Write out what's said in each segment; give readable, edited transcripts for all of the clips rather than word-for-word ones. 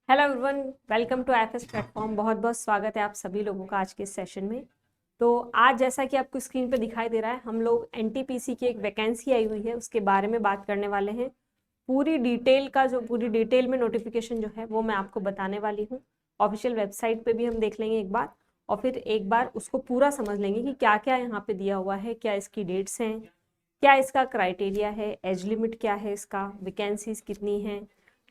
Hello everyone, welcome to IFS platform. बहुत बहुत स्वागत है आप सभी लोगों का आज के इस सेशन में। तो आज जैसा कि आपको स्क्रीन पे दिखाई दे रहा है, हम लोग एनटीपीसी की एक वैकेंसी आई हुई है उसके बारे में बात करने वाले हैं। पूरी डिटेल में नोटिफिकेशन जो है वो मैं आपको बताने वाली हूँ। ऑफिशियल वेबसाइट पे भी हम देख लेंगे एक बार, और फिर एक बार उसको पूरा समझ लेंगे कि क्या क्या यहाँ पे दिया हुआ है, क्या इसकी डेट्स हैं, क्या इसका क्राइटेरिया है, एज लिमिट क्या है, इसका वैकेंसीज कितनी हैं,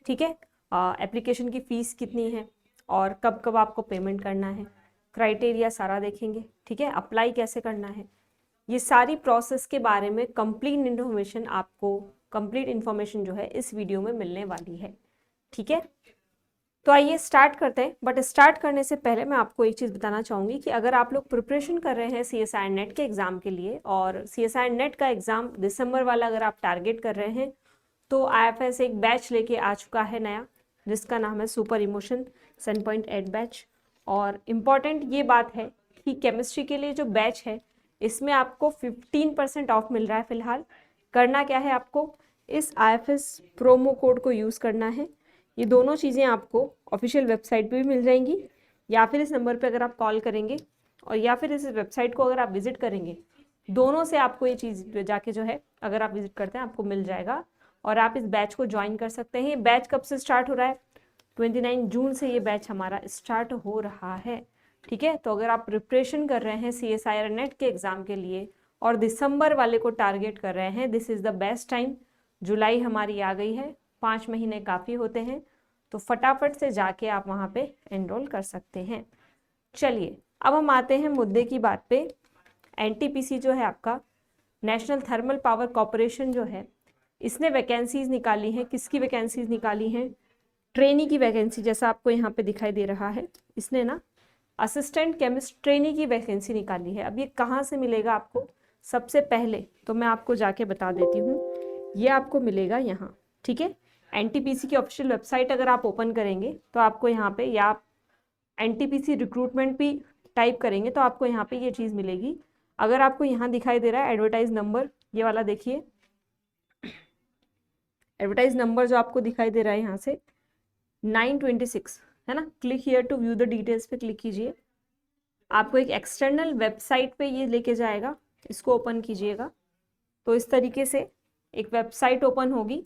ठीक है, एप्लीकेशन की फ़ीस कितनी है और कब कब आपको पेमेंट करना है, क्राइटेरिया सारा देखेंगे, ठीक है, अप्लाई कैसे करना है। ये सारी प्रोसेस के बारे में कंप्लीट इन्फॉर्मेशन जो है इस वीडियो में मिलने वाली है, ठीक है। तो आइए स्टार्ट करते हैं। बट स्टार्ट करने से पहले मैं आपको एक चीज़ बताना चाहूँगी कि अगर आप लोग प्रिपरेशन कर रहे हैं CSIR नेट के एग्ज़ाम के लिए, और CSIR नेट का एग्ज़ाम दिसंबर वाला अगर आप टारगेट कर रहे हैं, तो IFS एक बैच लेके आ चुका है नया, जिसका नाम है सुपर इमोशन 7.8 बैच। और इम्पॉर्टेंट ये बात है कि केमिस्ट्री के लिए जो बैच है इसमें आपको 15% ऑफ मिल रहा है फिलहाल। करना क्या है, आपको इस IFS प्रोमो कोड को यूज़ करना है। ये दोनों चीज़ें आपको ऑफिशियल वेबसाइट पे भी मिल जाएंगी, या फिर इस नंबर पे अगर आप कॉल करेंगे, और या फिर इस वेबसाइट को अगर आप विजिट करेंगे, दोनों से आपको ये चीज़ जाके जो है अगर आप विजिट करते हैं आपको मिल जाएगा, और आप इस बैच को ज्वाइन कर सकते हैं। ये बैच कब से स्टार्ट हो रहा है? 29 जून से ये बैच हमारा स्टार्ट हो रहा है, ठीक है। तो अगर आप प्रिपरेशन कर रहे हैं CSIR नेट के एग्ज़ाम के लिए और दिसंबर वाले को टारगेट कर रहे हैं, this is the best time. जुलाई हमारी आ गई है, 5 महीने काफ़ी होते हैं, तो फटाफट से जाके आप वहाँ पे एनरोल कर सकते हैं। चलिए अब हम आते हैं मुद्दे की बात पे। एनटीपीसी जो है आपका, नेशनल थर्मल पावर कॉरपोरेशन जो है, इसने वैकेंसीज निकाली हैं। किसकी वैकेंसीज निकाली हैं? ट्रेनी की वैकेंसी, जैसा आपको यहाँ पे दिखाई दे रहा है, इसने ना असिस्टेंट केमिस्ट ट्रेनी की वैकेंसी निकाली है। अब ये कहाँ से मिलेगा आपको? सबसे पहले तो मैं आपको जाके बता देती हूँ, ये आपको मिलेगा यहाँ, ठीक है। एनटीपीसी की ऑफिशियल वेबसाइट अगर आप ओपन करेंगे तो आपको यहाँ पे, या आप एनटीपीसी रिक्रूटमेंट भी टाइप करेंगे तो आपको यहाँ पे ये चीज़ मिलेगी। अगर आपको यहाँ दिखाई दे रहा है एडवर्टाइज नंबर, ये वाला देखिए, एडवर्टाइज नंबर जो आपको दिखाई दे रहा है यहाँ से 926 है ना। Click here to view the details पे क्लिक कीजिए। आपको एक एक्सटर्नल वेबसाइट पे ये लेके जाएगा, इसको ओपन कीजिएगा। तो इस तरीके से एक वेबसाइट ओपन होगी।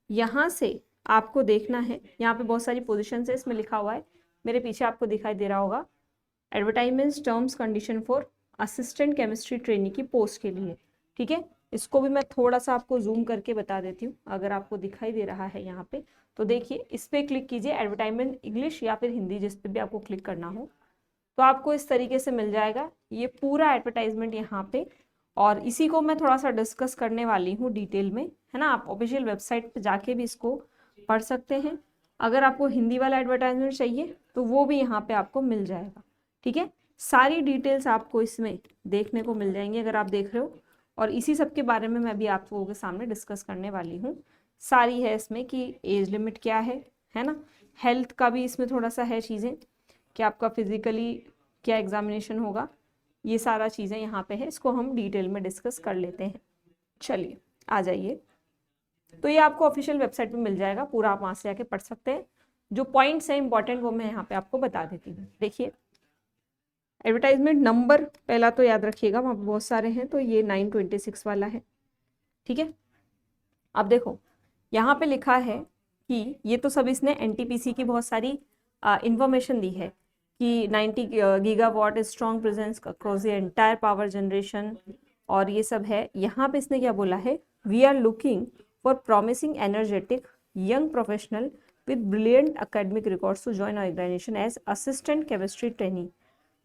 यहाँ से आपको देखना है, यहाँ पे बहुत सारी पोजीशन है, इसमें लिखा हुआ है, मेरे पीछे आपको दिखाई दे रहा होगा, advertisements terms condition for assistant chemistry trainee की पोस्ट के लिए, ठीक है। इसको भी मैं थोड़ा सा आपको जूम करके बता देती हूँ, अगर आपको दिखाई दे रहा है यहाँ पे तो देखिए, इस पर क्लिक कीजिए, एडवर्टाइजमेंट इंग्लिश या फिर हिंदी, जिस पे भी आपको क्लिक करना हो, तो आपको इस तरीके से मिल जाएगा ये पूरा एडवर्टाइजमेंट यहाँ पे। और इसी को मैं थोड़ा सा डिस्कस करने वाली हूँ डिटेल में, है ना। आप ऑफिशियल वेबसाइट पे जाके भी इसको पढ़ सकते हैं। अगर आपको हिंदी वाला एडवर्टाइजमेंट चाहिए तो वो भी यहाँ पे आपको मिल जाएगा, ठीक है। सारी डिटेल्स आपको इसमें देखने को मिल जाएंगी अगर आप देख रहे हो, और इसी सब के बारे में मैं भी आप लोगों के सामने डिस्कस करने वाली हूँ। सारी है इसमें कि एज लिमिट क्या है ना। हेल्थ का भी इसमें थोड़ा सा है चीज़ें, कि आपका फिजिकली क्या एग्जामिनेशन होगा, ये सारा चीज़ें यहाँ पे है, इसको हम डिटेल में डिस्कस कर लेते हैं। चलिए आ जाइए। तो ये आपको ऑफिशियल वेबसाइट पे मिल जाएगा, पूरा आप वहाँ से आके पढ़ सकते हैं। जो पॉइंट्स हैं इंपॉर्टेंट वो मैं यहाँ पे आपको बता देती हूँ। देखिए, एडवर्टाइजमेंट नंबर पहला तो याद रखिएगा, वहाँ पे बहुत सारे हैं, तो ये 926 वाला है, ठीक है। अब देखो यहाँ पे लिखा है कि ये तो सब इसने एनटीपीसी की बहुत सारी इंफॉर्मेशन दी है कि 90 gigawatt strong presence across the entire power generation, और ये सब है। यहाँ पे इसने क्या बोला है, we are looking for promising energetic young professional with brilliant academic records to join our organization as assistant chemistry trainee,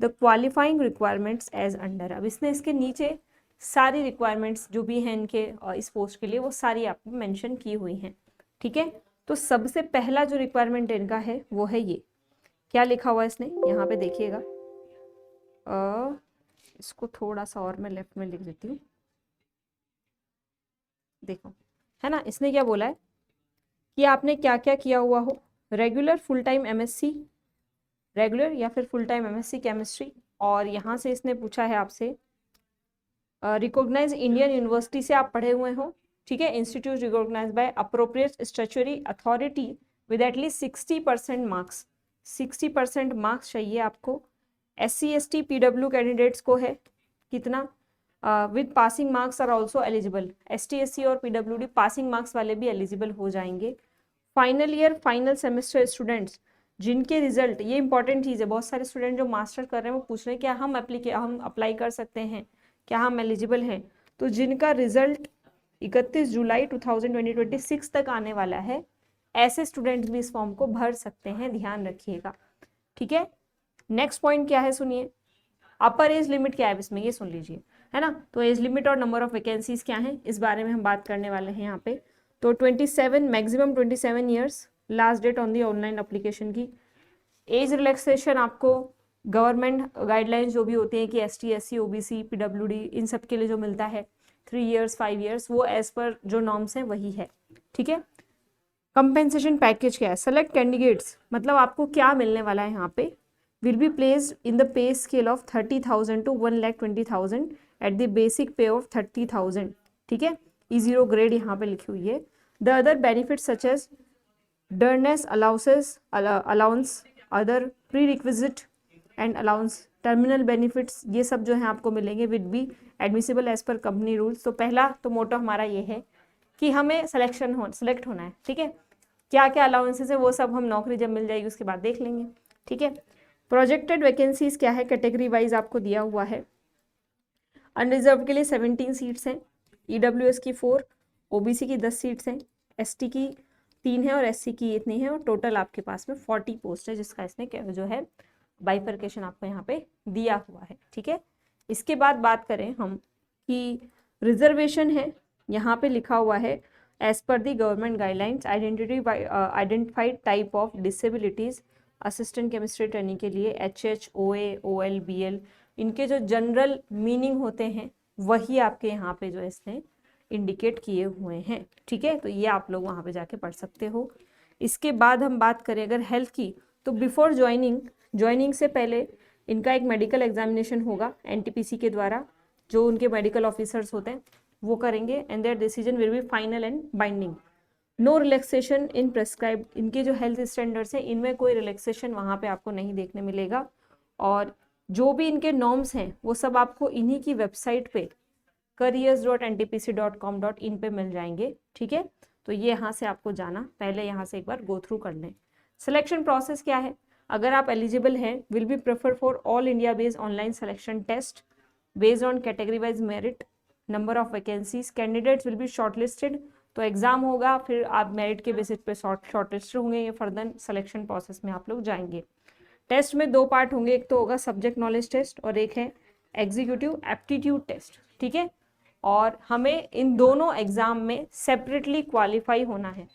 the qualifying requirements as under. अब इसने इसके नीचे सारी रिक्वायरमेंट्स जो भी हैं इनके इस पोस्ट के लिए, वो सारी आपको मेंशन की हुई हैं, ठीक है। तो सबसे पहला जो रिक्वायरमेंट इनका है वो है ये, क्या लिखा हुआ है इसने यहाँ पे देखिएगा, इसको थोड़ा सा और मैं लेफ्ट में लिख देती हूँ, देखो, है ना। इसने क्या बोला है कि आपने क्या क्या किया हुआ हो, regular full time MSc, regular या फिर फुल टाइम एमएससी केमिस्ट्री, और यहाँ से इसने पूछा है आपसे रिकॉग्नाइज इंडियन यूनिवर्सिटी से आप पढ़े हुए हो, ठीक है, institute recognise by appropriate statutory authority with at least 60% marks, 60% marks चाहिए आपको। SC ST PW कैंडिडेट्स को है कितना, with passing marks are also eligible. ST SC और PWD पासिंग मार्क्स वाले भी एलिजिबल हो जाएंगे। Final year final semester students जिनके रिजल्ट, ये इंपॉर्टेंट चीज़ है, बहुत सारे स्टूडेंट जो मास्टर कर रहे हैं वो पूछ रहे हैं क्या हम अप्लाई कर सकते हैं, क्या हम एलिजिबल हैं। तो जिनका रिजल्ट 31 जुलाई 2026 तक आने वाला है, ऐसे स्टूडेंट्स भी इस फॉर्म को भर सकते हैं, ध्यान रखिएगा, ठीक है। नेक्स्ट पॉइंट क्या है सुनिए, अपर एज लिमिट क्या है इसमें, ये सुन लीजिए, है ना। तो एज लिमिट और नंबर ऑफ वैकेंसीज क्या है, इस बारे में हम बात करने वाले हैं यहाँ पे। तो 27, maximum 27 years last date on the online application की। एज रिलैक्सेशन आपको गवर्नमेंट गाइडलाइंस जो भी होती हैं कि ST SC OBC PWD इन सब के लिए जो मिलता है 3 ईयर्स 5 ईयर्स, वो एज पर जो नॉर्म्स हैं वही है, ठीक है। कंपेंसेशन पैकेज क्या है, सेलेक्ट कैंडिडेट्स मतलब आपको क्या मिलने वाला है यहाँ पे, will be placed in the pay scale of 30,000 to 1,20,000 at the basic pay of 30,000, ठीक है। E0 ग्रेड यहाँ पे लिखी हुई है। The other benefits such as dearness allowances, allowance, other prerequisite and allowance, terminal benefits, ये सब जो है आपको मिलेंगे will be admissible as per company rules। तो पहला तो मोटो हमारा ये है कि हमें सेलेक्ट होना है, ठीक है। क्या क्या अलाउंसेस है वो सब हम नौकरी जब मिल जाएगी उसके बाद देख लेंगे, ठीक है। प्रोजेक्टेड वैकेंसीज क्या है, कैटेगरी वाइज आपको दिया हुआ है। अनरिजर्व के लिए 17 सीट्स हैं, EWS की 4, OBC की 10 सीट्स हैं, ST की 3 है और SC की इतनी है, और टोटल आपके पास में 40 पोस्ट है, जिसका इसने जो है बाइफर्केशन आपको यहाँ पे दिया हुआ है, ठीक है। इसके बाद बात करें हम कि रिजर्वेशन है, यहाँ पे लिखा हुआ है एज पर the government guidelines identified type of disabilities assistant chemistry training के लिए HH OA OL BL इनके जो जनरल मीनिंग होते हैं वही आपके यहाँ पे जो इसने इंडिकेट किए हुए हैं, ठीक है। तो ये आप लोग वहाँ पे जाके पढ़ सकते हो। इसके बाद हम बात करें अगर हेल्थ की, तो बिफोर ज्वाइनिंग से पहले इनका एक मेडिकल एग्जामिनेशन होगा NTPC के द्वारा, जो उनके मेडिकल ऑफिसर्स होते हैं वो करेंगे, and their decision will be final and binding. No relaxation in prescribe, इनके जो हेल्थ स्टैंडर्ड्स हैं इनमें कोई रिलैक्सेशन वहाँ पे आपको नहीं देखने मिलेगा, और जो भी इनके नॉर्म्स हैं वो सब आपको इन्हीं की वेबसाइट पे careers.ntpc.com.in पे मिल जाएंगे, ठीक है। तो ये यहाँ से आपको जाना, पहले यहाँ से एक बार गो थ्रू कर लें। सिलेक्शन प्रोसेस क्या है, अगर आप एलिजिबल हैं will be prefer for all India based online selection test based on category wise merit number of vacancies, candidates will be shortlisted, तो एग्जाम होगा, फिर आप मेरिट के बेसिस पे शॉर्टलिस्ट होंगे, ये फर्दर सिलेक्शन प्रोसेस में आप लोग जाएंगे। टेस्ट में 2 पार्ट होंगे, एक तो होगा सब्जेक्ट नॉलेज टेस्ट और एक है एग्जीक्यूटिव एप्टीट्यूड टेस्ट, ठीक है। और हमें इन दोनों एग्जाम में सेपरेटली क्वालिफाई होना है,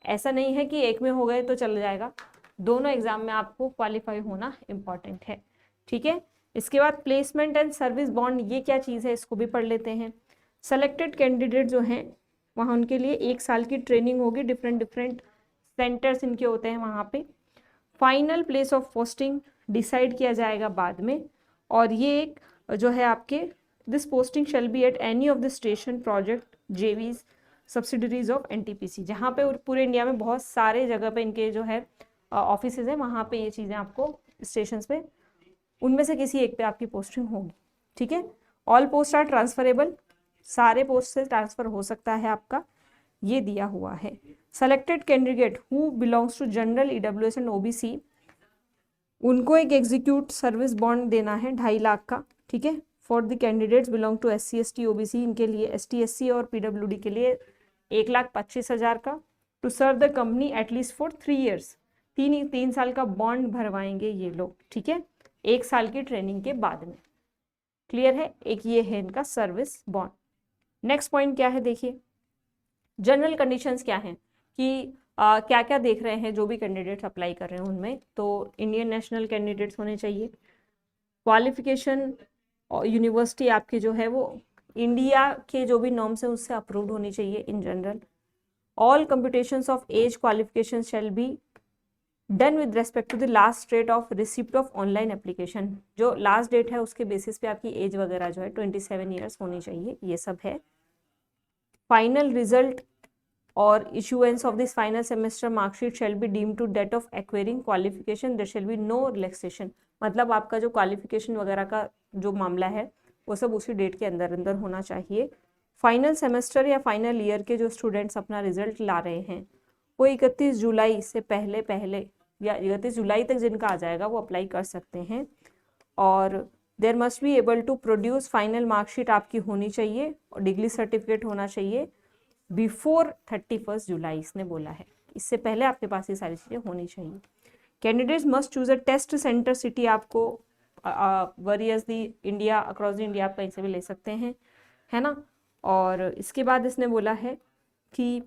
ऐसा नहीं है कि एक में हो गए तो चल जाएगा, दोनों एग्जाम में आपको क्वालिफाई होना इम्पॉर्टेंट है, ठीक है। इसके बाद प्लेसमेंट एंड सर्विस बॉन्ड, ये क्या चीज़ है इसको भी पढ़ लेते हैं। सेलेक्टेड कैंडिडेट जो हैं वहाँ उनके लिए 1 साल की ट्रेनिंग होगी, डिफरेंट सेंटर्स इनके होते हैं वहाँ पे। Final place of posting decide किया जाएगा बाद में, और ये एक जो है आपके this posting shall be at any of the station project JVs subsidiaries of NTPC, जहाँ पे पूरे इंडिया में बहुत सारे जगह पे इनके जो है ऑफिस हैं, वहाँ पे ये चीज़ें आपको स्टेशन पे उनमें से किसी एक पे आपकी पोस्टिंग होगी, ठीक है। ऑल पोस्ट आर ट्रांसफरेबल, सारे पोस्ट से ट्रांसफर हो सकता है आपका, ये दिया हुआ है। Selected candidate who belongs to general EWS and OBC, उनको एक एग्जीक्यूट सर्विस बॉन्ड देना है 2.5 लाख का, ठीक है। For the candidates belong to SC ST OBC, इनके लिए ST SC और PWD के लिए 1,25,000 का। To serve the company at least for 3 years, 3 साल का बॉन्ड भरवाएंगे ये लोग, ठीक है, 1 साल की ट्रेनिंग के बाद में। क्लियर है, एक ये है इनका सर्विस बॉन्ड। नेक्स्ट पॉइंट क्या है देखिए, जनरल कंडीशंस क्या हैं कि क्या क्या देख रहे हैं जो भी कैंडिडेट्स अप्लाई कर रहे हैं उनमें। तो इंडियन नेशनल कैंडिडेट्स होने चाहिए, क्वालिफिकेशन और यूनिवर्सिटी आपकी जो है वो इंडिया के जो भी नॉर्म्स हैं उससे अप्रूव्ड होनी चाहिए in general. All computations of age qualification shall be done with respect to the last date of receipt of online application, जो लास्ट डेट है उसके बेसिस पे आपकी एज वगैरह जो है 27 ईयर्स होनी चाहिए, ये सब है। फाइनल रिजल्ट और issuance of this final semester mark sheet shall be deemed to date of acquiring qualification, there shall be no relaxation। मतलब आपका जो क्वालिफिकेशन वगैरह का जो मामला है वो सब उसी डेट के अंदर अंदर होना चाहिए। फाइनल सेमेस्टर या फाइनल ईयर के जो स्टूडेंट्स अपना रिजल्ट ला रहे हैं वो 31 जुलाई से पहले पहले या 31 जुलाई तक जिनका आ जाएगा वो अप्लाई कर सकते हैं। और there must be able to produce final marksheet आपकी होनी चाहिए और डिग्री सर्टिफिकेट होना चाहिए बिफोर 31 जुलाई इसने बोला है, इससे पहले आपके पास ये सारी चीज़ें होनी चाहिए। Candidates must choose a test centre city, आपको various the India across the India आप कहीं से भी ले सकते हैं, है ना। और इसके बाद इसने बोला है कि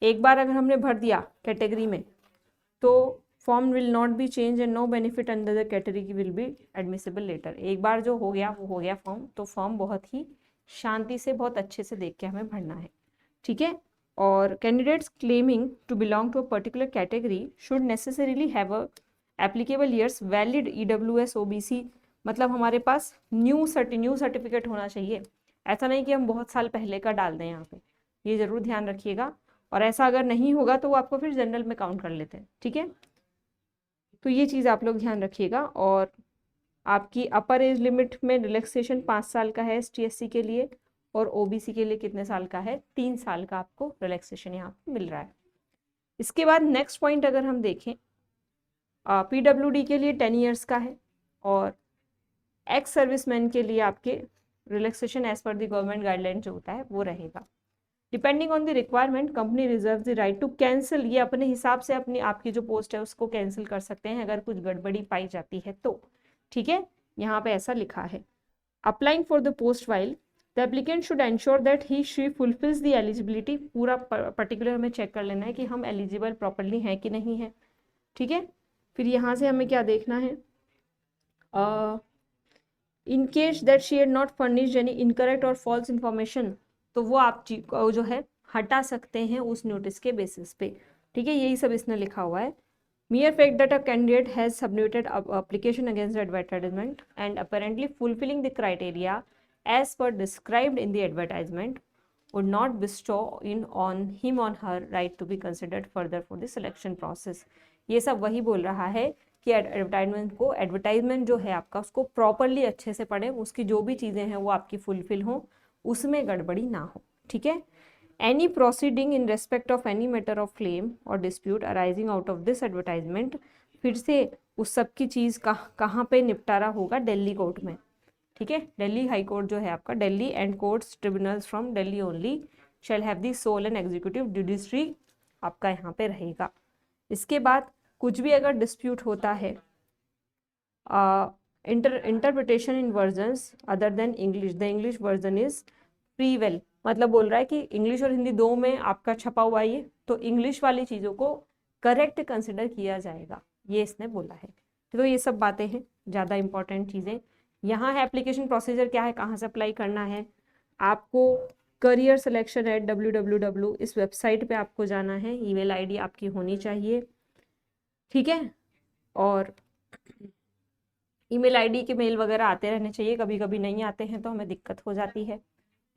एक बार अगर हमने भर दिया कैटेगरी में तो form will not be change and no benefit under the category will be admissible later. एक बार जो हो गया वो हो गया फॉर्म, तो फॉर्म बहुत ही शांति से बहुत अच्छे से देख के हमें भरना है, ठीक है। और candidates claiming to belong to a particular category should necessarily have a applicable years valid EWS OBC, मतलब हमारे पास न्यू सर्टिफिकेट होना चाहिए। ऐसा नहीं कि हम बहुत साल पहले का डाल दें यहाँ पे, ये ज़रूर ध्यान रखिएगा। और ऐसा अगर नहीं होगा तो वो आपको फिर जनरल में काउंट कर लेते हैं, ठीक है। तो ये चीज़ आप लोग ध्यान रखिएगा। और आपकी अपर एज लिमिट में रिलैक्सेशन 5 साल का है ST SC के लिए, और OBC के लिए कितने साल का है, 3 साल का आपको रिलैक्सेशन यहाँ पे मिल रहा है। इसके बाद नेक्स्ट पॉइंट अगर हम देखें, PWD के लिए 10 ईयर्स का है, और एक्स सर्विसमैन के लिए आपके रिलैक्सेशन एज पर द गवर्नमेंट गाइडलाइन जो होता है वो रहेगा। Depending on the requirement company reserve the right to cancel, ये अपने हिसाब से अपनी आपकी जो पोस्ट है उसको कैंसिल कर सकते हैं अगर कुछ गड़बड़ी पाई जाती है तो, ठीक है। यहाँ पे ऐसा लिखा है, applying for the post while the applicant should ensure that he she fulfils the eligibility, पूरा पर्टिकुलर हमें चेक कर लेना है कि हम एलिजिबल प्रॉपरली हैं कि नहीं है, ठीक है। फिर यहाँ से हमें क्या देखना है, in case that she had not furnished any incorrect और फॉल्स इन्फॉर्मेशन, तो वो आप जो है हटा सकते हैं उस नोटिस के बेसिस पे, ठीक है। यही सब इसने लिखा हुआ है। Mere fact that a candidate has submitted application against the advertisement and apparently fulfilling the criteria as per described in the advertisement would not bestow on him or her right to be considered further for the selection process। ये सब वही बोल रहा है कि advertisement जो है आपका उसको प्रॉपरली अच्छे से पढ़ें, उसकी जो भी चीज़ें हैं वो आपकी फुलफिल हों, उसमें गड़बड़ी ना हो, ठीक है। Any proceeding in respect of any matter of claim or dispute arising out of this advertisement, फिर से उस सब की चीज़ कहाँ पे निपटारा होगा, दिल्ली कोर्ट में, ठीक है। दिल्ली हाई कोर्ट जो है आपका, Delhi and courts tribunals from Delhi only shall have the sole and executive judiciary आपका यहाँ पे रहेगा। इसके बाद कुछ भी अगर डिस्प्यूट होता है, interpretation in versions other than English, the English version is prevail, मतलब बोल रहा है कि इंग्लिश और हिंदी दो में आपका छपा हुआ ये, तो इंग्लिश वाली चीज़ों को करेक्ट कंसिडर किया जाएगा, ये इसने बोला है। तो ये सब बातें हैं, ज़्यादा इंपॉर्टेंट चीज़ें यहाँ है। एप्लीकेशन प्रोसीजर क्या है, कहाँ से अप्लाई करना है, आपको करियर सिलेक्शन एट www इस वेबसाइट पे आपको जाना है, ईमेल ID आपकी होनी चाहिए, ठीक है। और ईमेल ID के मेल वगैरह आते रहने चाहिए, कभी कभी नहीं आते हैं तो हमें दिक्कत हो जाती है,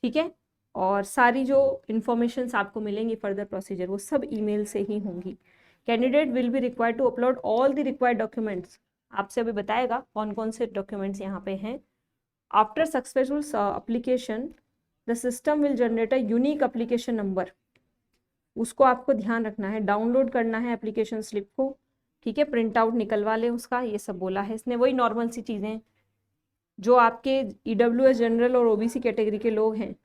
ठीक है। और सारी जो इन्फॉर्मेशंस आपको मिलेंगी फर्दर प्रोसीजर वो सब ईमेल से ही होंगी। Candidate will be required to upload all the required documents, आपसे अभी बताएगा कौन कौन से डॉक्यूमेंट्स यहाँ पे हैं। After successful application the system will generate a unique application number, उसको आपको ध्यान रखना है, डाउनलोड करना है एप्लीकेशन स्लिप को, ठीक है, प्रिंट आउट निकलवा लें उसका, ये सब बोला है इसने। वही नॉर्मल सी चीज़ें जो आपके EWS जनरल और OBC कैटेगरी के लोग हैं,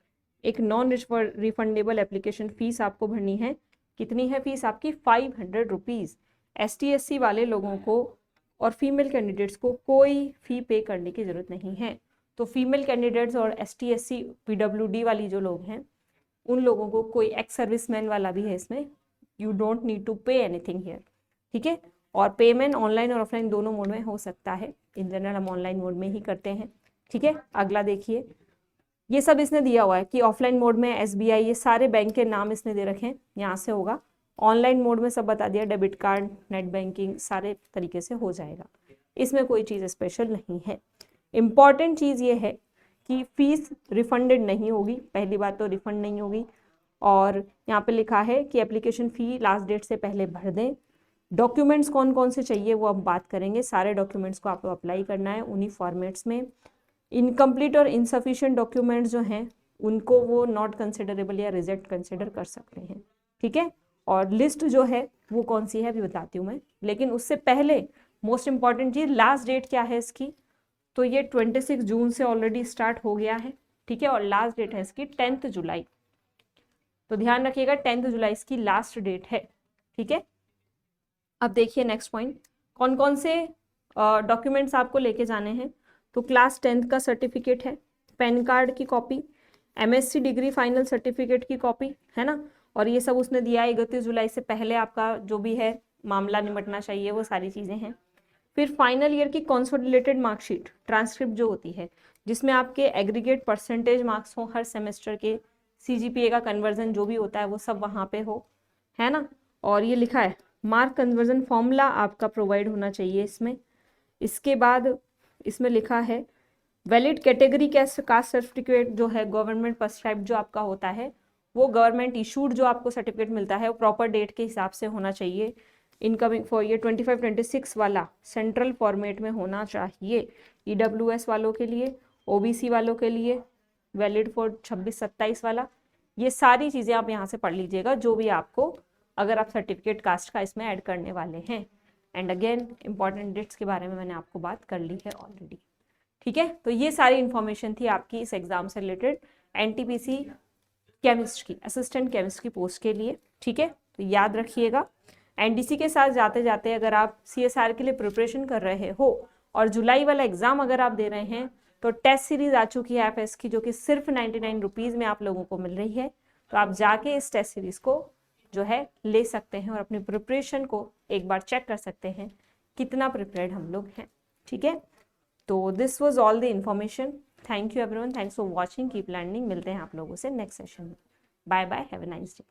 एक नॉन रिफंडेबल एप्लीकेशन फ़ीस आपको भरनी है। कितनी है फीस आपकी, 500 रुपीज़। ST SC वाले लोगों को और फीमेल कैंडिडेट्स को कोई फ़ी पे करने की ज़रूरत नहीं है। तो फीमेल कैंडिडेट्स और ST SC PWD वाली जो लोग हैं उन लोगों को, कोई एक्स सर्विसमैन वाला भी है इसमें, you don't need to pay anything here, ठीक है। और पेमेंट ऑनलाइन और ऑफलाइन दोनों मोड में हो सकता है, इन जनरल हम ऑनलाइन मोड में ही करते हैं, ठीक है। अगला देखिए, ये सब इसने दिया हुआ है कि ऑफलाइन मोड में SBI, ये सारे बैंक के नाम इसने दे रखे हैं, यहाँ से होगा। ऑनलाइन मोड में सब बता दिया, डेबिट कार्ड, नेट बैंकिंग, सारे तरीके से हो जाएगा, इसमें कोई चीज़ स्पेशल नहीं है। इम्पॉर्टेंट चीज़ ये है कि फीस रिफंडेड नहीं होगी, पहली बात तो रिफंड नहीं होगी। और यहाँ पे लिखा है कि एप्लीकेशन फ़ी लास्ट डेट से पहले भर दें। डॉक्यूमेंट्स कौन कौन से चाहिए वो अब बात करेंगे। सारे डॉक्यूमेंट्स को आपको अप्लाई करना है उन्हीं फॉर्मेट्स में। इनकम्प्लीट और इनसफिशिएंट डॉक्यूमेंट्स जो हैं उनको वो नॉट कंसिडरेबल या रिजेक्ट कंसिडर कर सकते हैं, ठीक है। और लिस्ट जो है वो कौन सी है अभी बताती हूँ मैं, लेकिन उससे पहले मोस्ट इंपॉर्टेंट चीज़, लास्ट डेट क्या है इसकी, तो ये 26 जून से ऑलरेडी स्टार्ट हो गया है, ठीक है। और लास्ट डेट है इसकी 10 जुलाई, तो ध्यान रखिएगा 10 जुलाई इसकी लास्ट डेट है, ठीक है। अब देखिए नेक्स्ट पॉइंट, कौन कौन से डॉक्यूमेंट्स आपको लेके जाने हैं। तो क्लास 10th का सर्टिफिकेट है, पैन कार्ड की copy, MSc degree final certificate की कॉपी, है ना। और ये सब उसने दिया है 31 जुलाई से पहले आपका जो भी है मामला निपटना चाहिए, वो सारी चीज़ें हैं। फिर फाइनल ईयर की कंसोलिडेटेड मार्कशीट, ट्रांसक्रिप्ट जो होती है जिसमें आपके एग्रीगेट परसेंटेज मार्क्स हो हर सेमेस्टर के, CGPA का कन्वर्जन जो भी होता है वो सब वहाँ पे हो, है ना। और ये लिखा है मार्क कन्वर्जन फॉर्मूला आपका प्रोवाइड होना चाहिए इसमें। इसके बाद इसमें लिखा है वैलिड कैटेगरी कास्ट सर्टिफिकेट जो है गवर्नमेंट प्रिस्क्राइब्ड जो आपका होता है, वो गवर्नमेंट इशूड जो आपको सर्टिफिकेट मिलता है वो प्रॉपर डेट के हिसाब से होना चाहिए। इनकमिंग फॉर ईयर 25-26 वाला सेंट्रल फॉर्मेट में होना चाहिए, EWS वालों के लिए, OBC वालों के लिए वैलिड फॉर 26-27 वाला। ये सारी चीज़ें आप यहाँ से पढ़ लीजिएगा जो भी आपको, अगर आप सर्टिफिकेट कास्ट का इसमें ऐड करने वाले हैं। एंड अगेन इंपॉर्टेंट डेट्स के बारे में मैंने आपको बात कर ली है ऑलरेडी, ठीक है। तो ये सारी इन्फॉर्मेशन थी आपकी इस एग्जाम से रिलेटेड NTPC केमिस्ट की, असिस्टेंट केमिस्ट की पोस्ट के लिए, ठीक है। तो याद रखिएगा। NDC के साथ जाते जाते अगर आप CSR के लिए प्रिपरेशन कर रहे हो और जुलाई वाला एग्जाम अगर आप दे रहे हैं, तो टेस्ट सीरीज आ चुकी है FS की जो कि सिर्फ 99 रुपीज़ में आप लोगों को मिल रही है। तो आप जाके इस टेस्ट सीरीज को जो है ले सकते हैं और अपनी प्रिपरेशन को एक बार चेक कर सकते हैं कितना प्रिपेयर्ड हम लोग हैं, ठीक है। तो this was all the information. Thank you everyone, thanks for watching, keep learning. मिलते हैं आप लोगों से नेक्स्ट सेशन में। Bye bye, have a nice day.